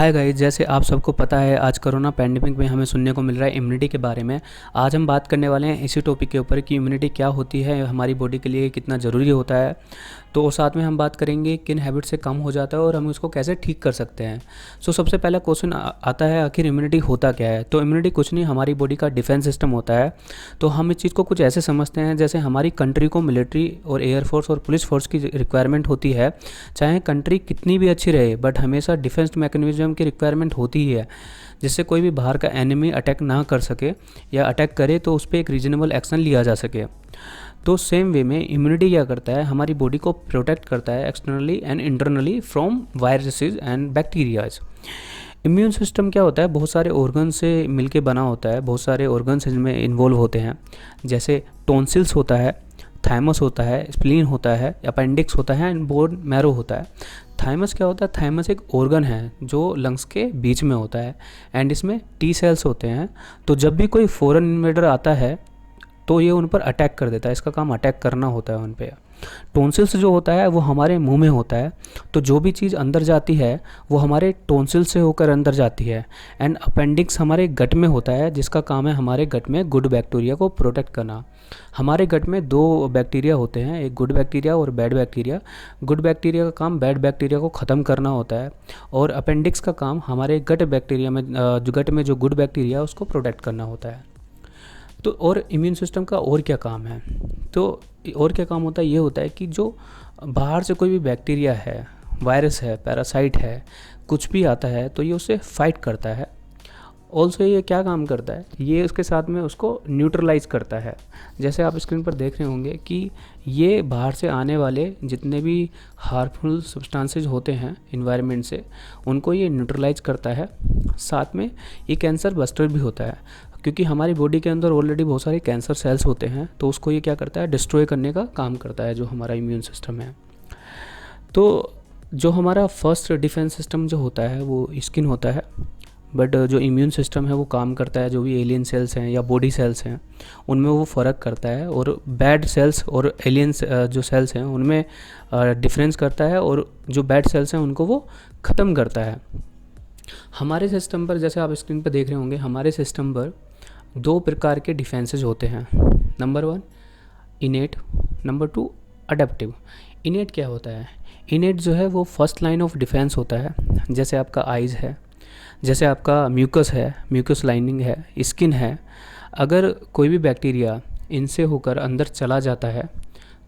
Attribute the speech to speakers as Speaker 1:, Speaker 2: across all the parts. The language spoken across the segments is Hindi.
Speaker 1: हाय गाइस, जैसे आप सबको पता है आज कोरोना पैंडेमिक में हमें सुनने को मिल रहा है इम्यूनिटी के बारे में। आज हम बात करने वाले हैं इसी टॉपिक के ऊपर कि इम्यूनिटी क्या होती है, हमारी बॉडी के लिए कितना ज़रूरी होता है। तो साथ में हम बात करेंगे किन हैबिट से कम हो जाता है और हम उसको कैसे ठीक कर सकते हैं। सबसे पहला क्वेश्चन आता है, आखिर इम्यूनिटी होता क्या है। तो इम्यूनिटी कुछ नहीं, हमारी बॉडी का डिफेंस सिस्टम होता है। तो हम इस चीज़ को कुछ ऐसे समझते हैं जैसे हमारी कंट्री को मिलिट्री और एयरफोर्स और पुलिस फोर्स की रिक्वायरमेंट होती है। चाहे कंट्री कितनी भी अच्छी रहे बट हमेशा डिफेंस मैकेनिज्म की रिक्वायरमेंट होती ही है, जिससे कोई भी बाहर का एनिमी अटैक ना कर सके या अटैक करे तो उस पर एक रीजनेबल एक्शन लिया जा सके। तो सेम वे में इम्यूनिटी क्या करता है, हमारी बॉडी को प्रोटेक्ट करता है externally and internally from viruses and bacterias. Immune system क्या होता है, बहुत सारे ऑर्गन से मिलके बना होता है, बहुत सारे ऑर्गन्स इसमें इन्वॉल्व होते हैं। जैसे टॉन्सिल्स होता है, थाइमस होता है, स्प्लीन होता है, अपेंडिक्स होता है एंड बोन मैरो होता है। थाइमस क्या होता है, थाइमस एक ऑर्गन है जो लंग्स के बीच में होता है एंड इसमें टी सेल्स होते हैं। तो जब भी कोई फॉरेन इन्वेडर आता है तो ये उन पर अटैक कर देता है, इसका काम अटैक करना होता है उन पर। टॉन्सिल्स जो होता है वो हमारे मुंह में होता है, तो जो भी चीज़ अंदर जाती है वो हमारे टॉन्सिल से होकर अंदर जाती है। एंड अपेंडिक्स हमारे गट में होता है, जिसका काम है हमारे गट में गुड बैक्टीरिया को प्रोटेक्ट करना। हमारे गट में दो बैक्टीरिया होते हैं, एक गुड बैक्टीरिया और बैड बैक्टीरिया। गुड बैक्टीरिया का काम बैड बैक्टीरिया को ख़त्म करना होता है और अपेंडिक्स का काम हमारे गट बैक्टीरिया में जो गट में जो गुड बैक्टीरिया है उसको प्रोटेक्ट करना होता है। तो और इम्यून सिस्टम का और क्या काम है, तो और क्या काम होता है, ये होता है कि जो बाहर से कोई भी बैक्टीरिया है, वायरस है, पैरासाइट है, कुछ भी आता है तो ये उससे फाइट करता है। ऑल्सो ये क्या काम करता है, ये उसके साथ में उसको न्यूट्रलाइज करता है। जैसे आप स्क्रीन पर देख रहे होंगे कि ये बाहर से आने वाले जितने भी हार्मफुल सब्सटेंसेज होते हैं इन्वायरमेंट से, उनको ये न्यूट्रलाइज करता है। साथ में ये कैंसर बस्टर भी होता है, क्योंकि हमारी बॉडी के अंदर ऑलरेडी बहुत सारे कैंसर सेल्स होते हैं, तो उसको ये क्या करता है, डिस्ट्रॉय करने का काम करता है जो हमारा इम्यून सिस्टम है। तो जो हमारा फर्स्ट डिफेंस सिस्टम जो होता है वो स्किन होता है, बट जो इम्यून सिस्टम है वो काम करता है जो भी एलियन सेल्स हैं या बॉडी सेल्स हैं उनमें वो फ़र्क करता है, और बैड सेल्स और एलियन जो सेल्स हैं उनमें डिफरेंस करता है, और जो बैड सेल्स हैं उनको वो ख़त्म करता है। हमारे सिस्टम पर, जैसे आप स्क्रीन पर देख रहे होंगे, हमारे सिस्टम पर दो प्रकार के डिफेंसेस होते हैं। Number 1 इनेट, number 2 adaptive. इनेट क्या होता है, इनेट जो है वो फर्स्ट लाइन ऑफ डिफेंस होता है। जैसे आपका आइज़ है, जैसे आपका म्यूकस है, म्यूकस लाइनिंग है, स्किन है, अगर कोई भी बैक्टीरिया इनसे होकर अंदर चला जाता है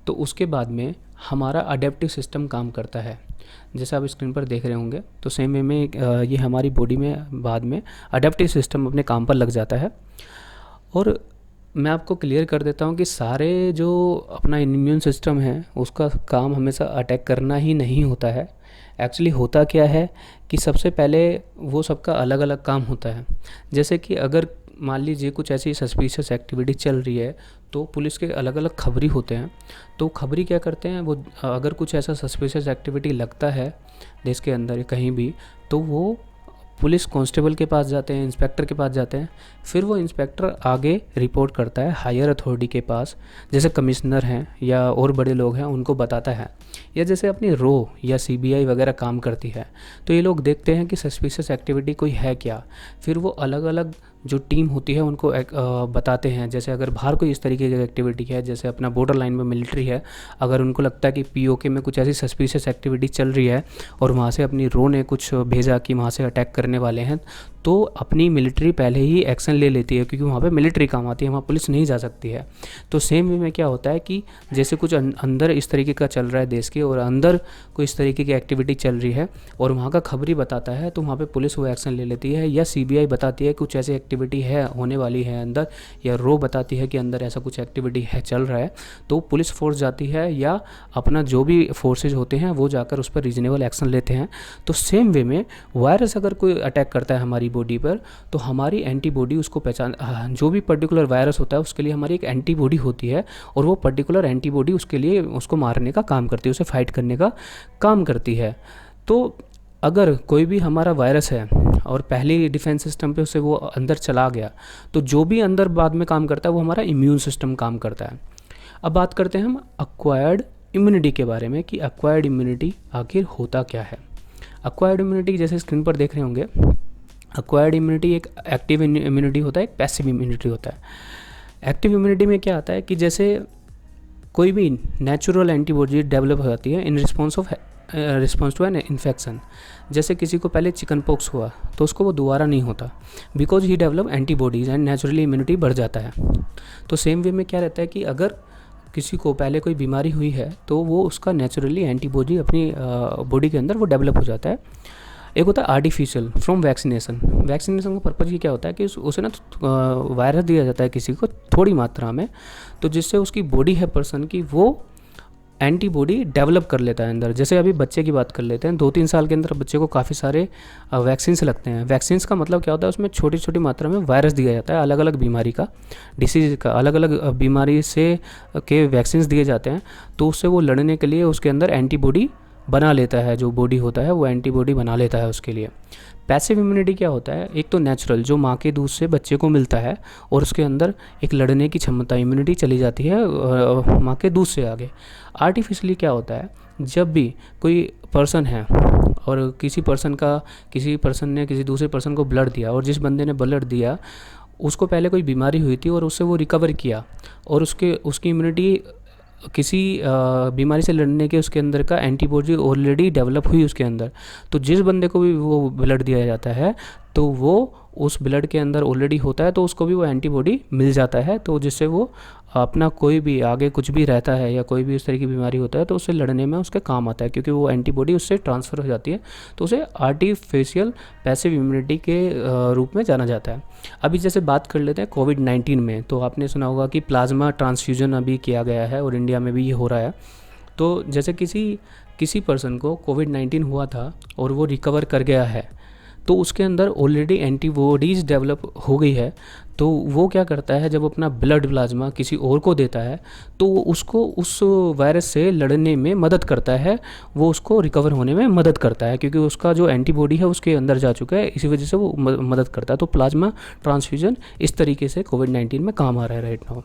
Speaker 1: तो उसके बाद में हमारा अडेप्टिव सिस्टम काम करता है। जैसे आप स्क्रीन पर देख रहे होंगे, तो सेम वे में ये हमारी बॉडी में बाद में अडेप्टिव सिस्टम अपने काम पर लग जाता है। और मैं आपको क्लियर कर देता हूँ कि सारे जो अपना इम्यून सिस्टम है उसका काम हमेशा अटैक करना ही नहीं होता है। एक्चुअली होता क्या है कि सबसे पहले वो सबका अलग अलग काम होता है। जैसे कि अगर मान लीजिए कुछ ऐसी सस्पिशियस एक्टिविटी चल रही है तो पुलिस के अलग अलग खबरी होते हैं, तो खबरी क्या करते हैं, वो अगर कुछ ऐसा सस्पिशियस एक्टिविटी लगता है देश के अंदर कहीं भी, तो वो पुलिस कांस्टेबल के पास जाते हैं, इंस्पेक्टर के पास जाते हैं। फिर वो इंस्पेक्टर आगे रिपोर्ट करता है हायर अथॉरिटी के पास, जैसे कमिश्नर हैं या और बड़े लोग हैं, उनको बताता है। या जैसे अपनी रो या सीबीआई वगैरह काम करती है, तो ये लोग देखते हैं कि सस्पिशियस एक्टिविटी कोई है क्या, फिर वो अलग अलग जो टीम होती है उनको बताते हैं। जैसे अगर बाहर कोई इस तरीके की एक्टिविटी है, जैसे अपना बॉर्डर लाइन में मिलिट्री है, अगर उनको लगता है कि पीओके में कुछ ऐसी सस्पिशियस एक्टिविटी चल रही है और वहाँ से अपनी रो ने कुछ भेजा कि वहाँ से अटैक करने वाले हैं, तो अपनी मिलिट्री पहले ही एक्शन ले लेती है, क्योंकि वहाँ पे मिलिट्री काम आती है, वहाँ पुलिस नहीं जा सकती है। तो सेम वे में क्या होता है कि जैसे कुछ अंदर इस तरीके का चल रहा है देश के, और अंदर कोई इस तरीके की एक्टिविटी चल रही है और वहाँ का खबरी बताता है, तो वहाँ पे पुलिस वो एक्शन ले लेती है। या सीबीआई बताती है कुछ ऐसी एक्टिविटी है होने वाली है अंदर, या रो बताती है कि अंदर ऐसा कुछ एक्टिविटी है चल रहा है, तो पुलिस फोर्स जाती है या अपना जो भी फोर्सेज होते हैं वो जाकर उस पर रीजनेबल एक्शन लेते हैं। तो सेम वे में वायरस अगर कोई अटैक करता है हमारी बॉडी पर, तो हमारी एंटीबॉडी उसको पहचान, जो भी पर्टिकुलर वायरस होता है उसके लिए हमारी एक एंटीबॉडी होती है, और वो पर्टिकुलर एंटीबॉडी उसके लिए उसको मारने का काम करती है, उसे फाइट करने का काम करती है। तो अगर कोई भी हमारा वायरस है और पहले डिफेंस सिस्टम पे उसे वो अंदर चला गया, तो जो भी अंदर बाद में काम करता है वो हमारा इम्यून सिस्टम काम करता है। अब बात करते हैं हम एक्वायर्ड इम्यूनिटी के बारे में कि एक्वायर्ड इम्यूनिटी आखिर होता क्या है। एक्वायर्ड इम्यूनिटी जैसे स्क्रीन पर देख रहे होंगे, एक्वायर्ड इम्यूनिटी एक एक्टिव इम्यूनिटी होता है, एक पैसिव इम्यूनिटी होता है। एक्टिव इम्यूनिटी में क्या आता है कि जैसे कोई भी नेचुरल एंटीबॉडी डेवलप हो जाती है in response to an infection. जैसे किसी को पहले चिकन पॉक्स हुआ तो उसको वो दोबारा नहीं होता, because he develop antibodies and naturally immunity बढ़ जाता है। तो सेम वे में क्या रहता है कि अगर किसी को पहले कोई बीमारी हुई है तो वो उसका नेचुरली एंटीबॉडी अपनी बॉडी के अंदर वो डेवलप हो जाता है। एक होता है आर्टिफिशियल फ्रॉम वैक्सीनेशन। वैक्सीनेशन का पर्पज़ ये क्या होता है कि उसे ना वायरस दिया जाता है किसी को थोड़ी मात्रा में, तो जिससे उसकी बॉडी है पर्सन की वो एंटीबॉडी डेवलप कर लेता है अंदर। जैसे अभी बच्चे की बात कर लेते हैं, 2-3 साल के अंदर बच्चे को काफ़ी सारे वैक्सीन्स लगते हैं। वैक्सीन्स का मतलब क्या होता है, उसमें छोटी छोटी मात्रा में वायरस दिया जाता है, अलग अलग बीमारी का, डिसीज़ का, अलग अलग बीमारी से के वैक्सीन्स दिए जाते हैं। तो उससे वो लड़ने के लिए उसके अंदर एंटीबॉडी बना लेता है, जो बॉडी होता है वो एंटीबॉडी बना लेता है उसके लिए। पैसिव इम्यूनिटी क्या होता है, एक तो नेचुरल जो माँ के दूध से बच्चे को मिलता है और उसके अंदर एक लड़ने की क्षमता, इम्यूनिटी चली जाती है माँ के दूध से आगे। आर्टिफिशियली क्या होता है, जब भी कोई पर्सन है और किसी पर्सन ने किसी दूसरे पर्सन को ब्लड दिया और जिस बंदे ने ब्लड दिया उसको पहले कोई बीमारी हुई थी और उससे वो रिकवर किया और उसकी इम्यूनिटी किसी बीमारी से लड़ने के उसके अंदर का एंटीबॉडी ऑलरेडी डेवलप हुई उसके अंदर, तो जिस बंदे को भी वो ब्लड दिया जाता है तो वो उस ब्लड के अंदर ऑलरेडी होता है, तो उसको भी वो एंटीबॉडी मिल जाता है, तो जिससे वो अपना कोई भी आगे कुछ भी रहता है या कोई भी उस तरह की बीमारी होता है तो उससे लड़ने में उसके काम आता है, क्योंकि वो एंटीबॉडी उससे ट्रांसफ़र हो जाती है। तो उसे आर्टिफिशियल पैसिव इम्यूनिटी के रूप में जाना जाता है। अभी जैसे बात कर लेते हैं कोविड-19 में, तो आपने सुना होगा कि प्लाज्मा ट्रांसफ्यूजन अभी किया गया है और इंडिया में भी ये हो रहा है। तो जैसे किसी पर्सन को कोविड-19 हुआ था और वो रिकवर कर गया है, तो उसके अंदर ऑलरेडी एंटीबॉडीज़ डेवलप हो गई है, तो वो क्या करता है, जब अपना ब्लड प्लाज्मा किसी और को देता है तो वो उसको उस वायरस से लड़ने में मदद करता है, वो उसको रिकवर होने में मदद करता है, क्योंकि उसका जो एंटीबॉडी है उसके अंदर जा चुका है, इसी वजह से वो मदद करता है। तो प्लाज्मा ट्रांसफ्यूजन इस तरीके से कोविड-19 में काम आ रहा है राइट नाउ।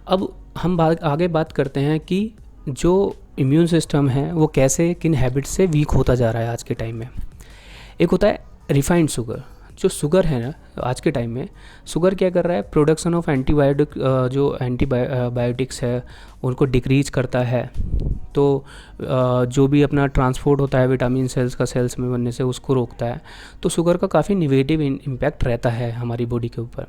Speaker 1: अब हम आगे बात करते हैं कि जो इम्यून सिस्टम है वो कैसे किन हैबिट से वीक होता जा रहा है आज के टाइम में। एक होता है रिफाइंड शुगर। जो शुगर है ना आज के टाइम में, शुगर क्या कर रहा है, प्रोडक्शन ऑफ एंटीबायोटिक्स है उनको डिक्रीज करता है। तो जो भी अपना ट्रांसपोर्ट होता है विटामिन सेल्स का सेल्स में बनने से उसको रोकता है। तो शुगर का काफ़ी निगेटिव इम्पैक्ट रहता है हमारी बॉडी के ऊपर।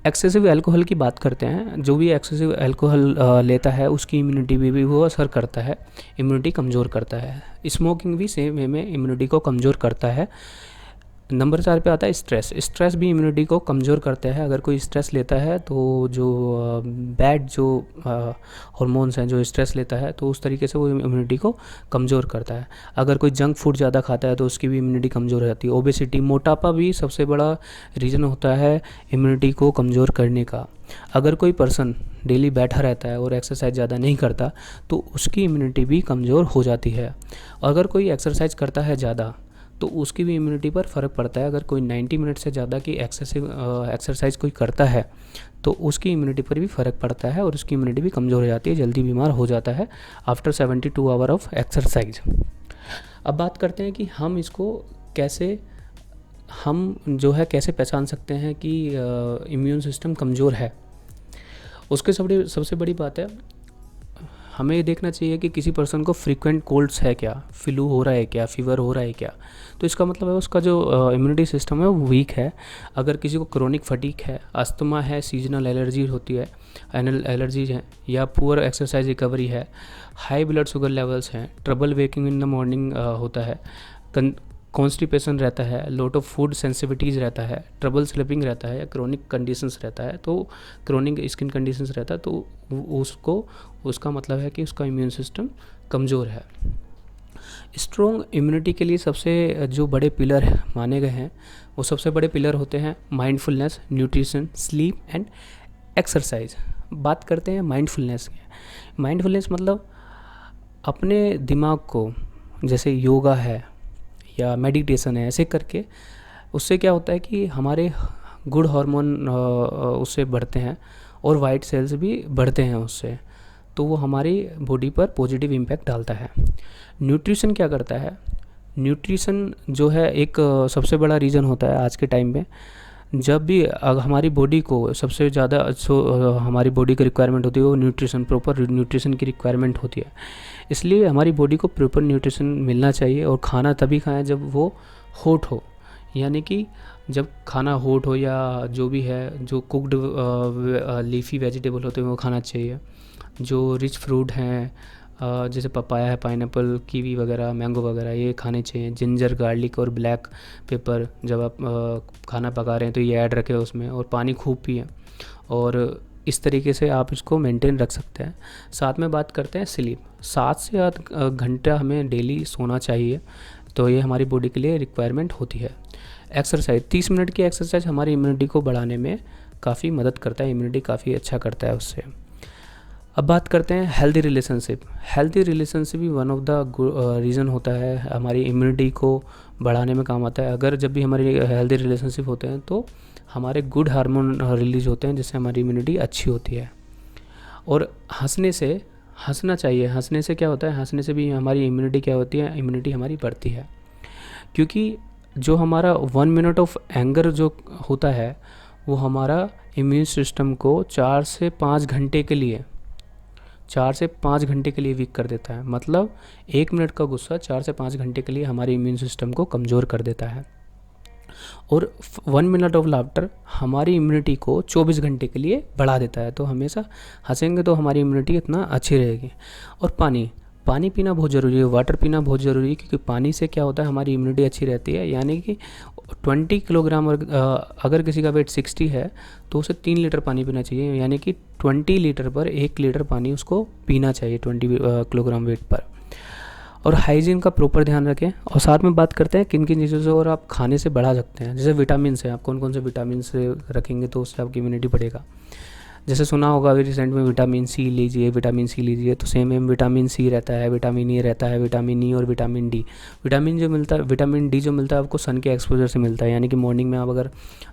Speaker 1: एक्सेसिव अल्कोहल की बात करते हैं, जो भी एक्सेसिव अल्कोहल लेता है उसकी इम्यूनिटी भी वो असर करता है, इम्यूनिटी कमज़ोर करता है। स्मोकिंग भी सेम वे में इम्यूनिटी को कमज़ोर करता है। नंबर 4 पे आता है स्ट्रेस भी इम्यूनिटी को कमज़ोर करता है। अगर कोई स्ट्रेस लेता है तो जो बैड जो हार्मोन्स हैं जो स्ट्रेस लेता है तो उस तरीके से वो इम्यूनिटी को कमज़ोर करता है। अगर कोई जंक फूड ज़्यादा खाता है तो उसकी भी इम्यूनिटी कमज़ोर हो जाती है। ओबेसिटी, मोटापा भी सबसे बड़ा रीज़न होता है इम्यूनिटी को कमज़ोर करने का। अगर कोई पर्सन डेली बैठा रहता है और एक्सरसाइज ज़्यादा नहीं करता तो उसकी इम्यूनिटी भी कमज़ोर हो जाती है। अगर कोई एक्सरसाइज करता है ज़्यादा तो उसकी भी इम्यूनिटी पर फ़र्क पड़ता है। अगर कोई 90 मिनट से ज़्यादा की एक्सरसाइज कोई करता है तो उसकी इम्यूनिटी पर भी फ़र्क पड़ता है और उसकी इम्यूनिटी भी कमज़ोर हो जाती है, जल्दी बीमार हो जाता है आफ्टर 72 आवर ऑफ एक्सरसाइज। अब बात करते हैं कि हम इसको कैसे पहचान सकते हैं कि इम्यून सिस्टम कमज़ोर है। उसके सबसे बड़ी बात है, हमें ये देखना चाहिए कि किसी पर्सन को फ्रीक्वेंट कोल्ड्स है क्या, फ्लू हो रहा है क्या, फीवर हो रहा है क्या, तो इसका मतलब है उसका जो इम्यूनिटी सिस्टम है वो वीक है। अगर किसी को क्रोनिक फटीग है, अस्थमा है, सीजनल एलर्जी होती है, एनल एलर्जीज हैं, या पुअर एक्सरसाइज रिकवरी है, हाई ब्लड शुगर लेवल्स हैं, trouble waking in the morning होता है, कॉन्स्टिपेशन रहता है, लॉट ऑफ फूड सेंसिटिविटीज़ रहता है, ट्रबल स्लीपिंग रहता है, या क्रोनिक कंडीशंस रहता है, तो क्रोनिक स्किन कंडीशंस रहता है, तो उसका मतलब है कि उसका इम्यून सिस्टम कमज़ोर है। स्ट्रॉन्ग इम्यूनिटी के लिए सबसे जो बड़े पिलर माने गए हैं वो सबसे बड़े पिलर होते हैं mindfulness, nutrition, sleep and exercise. बात करते हैं माइंडफुलनेस की। माइंडफुलनेस मतलब अपने दिमाग को, जैसे योगा है या मेडिटेशन है, ऐसे करके उससे क्या होता है कि हमारे गुड हार्मोन उससे बढ़ते हैं और वाइट सेल्स भी बढ़ते हैं उससे, तो वो हमारी बॉडी पर पॉजिटिव इम्पैक्ट डालता है। न्यूट्रिशन क्या करता है, न्यूट्रिशन जो है एक सबसे बड़ा रीज़न होता है आज के टाइम में। जब भी हमारी बॉडी को सबसे ज़्यादा हमारी बॉडी की रिक्वायरमेंट होती है वो न्यूट्रिशन, प्रॉपर न्यूट्रिशन की रिक्वायरमेंट होती है। इसलिए हमारी बॉडी को प्रॉपर न्यूट्रिशन मिलना चाहिए, और खाना तभी खाएं जब वो हॉट हो, यानी कि जब खाना हॉट हो, या जो भी है जो कुक्ड लीफी वेजिटेबल होते हैं वो खाना चाहिए। जो रिच फ्रूट हैं जैसे पपाया है, पाइनएप्पल, कीवी वगैरह, मैंगो वगैरह, ये खाने चाहिए। जिंजर, गार्लिक और ब्लैक पेपर जब आप खाना पका रहे हैं तो ये ऐड रखें उसमें, और पानी खूब पिएं, और इस तरीके से आप इसको मेंटेन रख सकते हैं। साथ में बात करते हैं स्लीप। 7 से 8 घंटा हमें डेली सोना चाहिए, तो ये हमारी बॉडी के लिए रिक्वायरमेंट होती है। एक्सरसाइज, 30 मिनट की एक्सरसाइज हमारी इम्यूनिटी को बढ़ाने में काफ़ी मदद करता है, इम्यूनिटी काफ़ी अच्छा करता है उससे। अब बात करते हैं हेल्दी रिलेशनशिप। हेल्दी रिलेशनशिप भी वन ऑफ द रीज़न होता है, हमारी इम्यूनिटी को बढ़ाने में काम आता है। अगर जब भी हमारी हेल्दी रिलेशनशिप होते हैं तो हमारे गुड हार्मोन रिलीज होते हैं, जिससे हमारी इम्यूनिटी अच्छी होती है। और हंसना चाहिए। हंसने से क्या होता है, हंसने से भी हमारी इम्यूनिटी क्या होती है, इम्यूनिटी हमारी बढ़ती है। क्योंकि जो हमारा 1 मिनट ऑफ एंगर जो होता है वो हमारा इम्यून सिस्टम को 4 से 5 घंटे के लिए वीक कर देता है। मतलब 1 मिनट का गुस्सा 4 से 5 घंटे के लिए हमारे इम्यून सिस्टम को कमज़ोर कर देता है। और 1 मिनट ऑफ लाफ्टर हमारी इम्यूनिटी को 24 घंटे के लिए बढ़ा देता है। तो हमेशा हंसेंगे तो हमारी इम्यूनिटी इतना अच्छी रहेगी। और पानी पीना बहुत ज़रूरी है, वाटर पीना बहुत ज़रूरी है, क्योंकि पानी से क्या होता है, हमारी इम्यूनिटी अच्छी रहती है। यानी कि 20 किलोग्राम अगर किसी का वेट 60 है तो उसे 3 लीटर पानी पीना चाहिए, यानी कि 20 लीटर पर 1 लीटर पानी उसको पीना चाहिए 20 किलोग्राम वेट पर। और हाइजीन का प्रॉपर ध्यान रखें। और साथ में बात करते हैं किन किन चीज़ों से और आप खाने से बढ़ा सकते हैं। जैसे विटामिन से, आप कौन कौन से विटामिन से रखेंगे तो उससे आपकी इम्यूनिटी बढ़ेगा। जैसे सुना होगा अभी रिसेंट में विटामिन सी लीजिए, तो सेम विटामिन सी रहता है, विटामिन ई रहता है, विटामिन ई और विटामिन डी। विटामिन डी जो मिलता है आपको सन के एक्सपोजर से मिलता है, यानी कि मॉर्निंग में आप अगर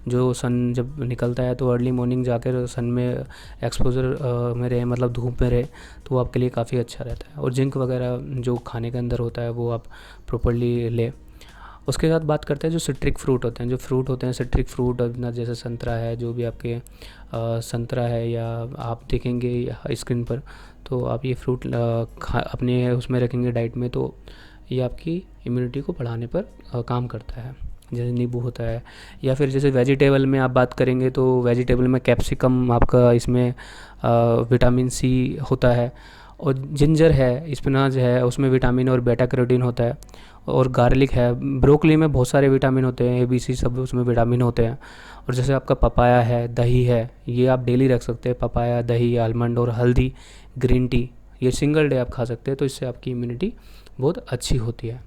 Speaker 1: जो सन जब निकलता है तो अर्ली मॉर्निंग जाकर सन में एक्सपोजर में रहे, मतलब धूप में रहे, तो वो आपके लिए काफ़ी अच्छा रहता है। और जिंक वगैरह जो खाने के अंदर होता है वो आप प्रॉपर्ली लें। उसके साथ बात करते हैं जो सिट्रिक फ्रूट होते हैं, सिट्रिक फ्रूट अपना जैसे संतरा है, जो भी आपके संतरा है, या आप देखेंगे स्क्रीन पर तो आप ये फ्रूट अपने उसमें रखेंगे डाइट में, तो ये आपकी इम्यूनिटी को बढ़ाने पर काम करता है। जैसे नींबू होता है, या फिर जैसे वेजिटेबल में आप बात करेंगे तो वेजिटेबल में कैप्सिकम आपका इसमें विटामिन सी होता है। और जिंजर है, स्पिनाच है, उसमें विटामिन और बेटा कैरोटीन होता है। और गार्लिक है, ब्रोकली में बहुत सारे विटामिन होते हैं, ABC सब उसमें विटामिन होते हैं। और जैसे आपका पपाया है, दही है, ये आप डेली रख सकते हैं। पपाया, दही, आलमंड और हल्दी, ग्रीन टी, ये सिंगल डे आप खा सकते हैं, तो इससे आपकी इम्यूनिटी बहुत अच्छी होती है।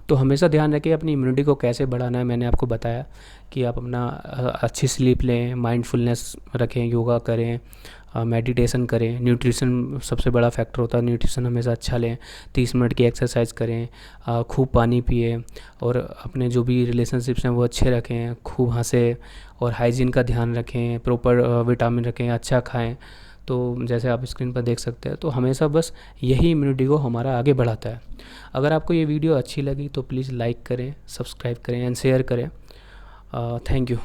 Speaker 1: तो हमेशा ध्यान रखें अपनी इम्यूनिटी को कैसे बढ़ाना है। मैंने आपको बताया कि आप अपना अच्छी स्लीप लें, माइंडफुलनेस रखें, योगा करें, मेडिटेशन करें। न्यूट्रिशन सबसे बड़ा फैक्टर होता है, न्यूट्रिशन हमेशा अच्छा लें। 30 मिनट की एक्सरसाइज करें, खूब पानी पिए, और अपने जो भी रिलेशनशिप्स हैं वो अच्छे रखें, खूब हंसें, और हाइजीन का ध्यान रखें, प्रॉपर विटामिन रखें, अच्छा खाएं। तो जैसे आप स्क्रीन पर देख सकते हैं, तो हमेशा बस यही इम्यूनिटी को हमारा आगे बढ़ाता है। अगर आपको ये वीडियो अच्छी लगी तो प्लीज़ लाइक करें, सब्सक्राइब करें एंड शेयर करें। Thank you.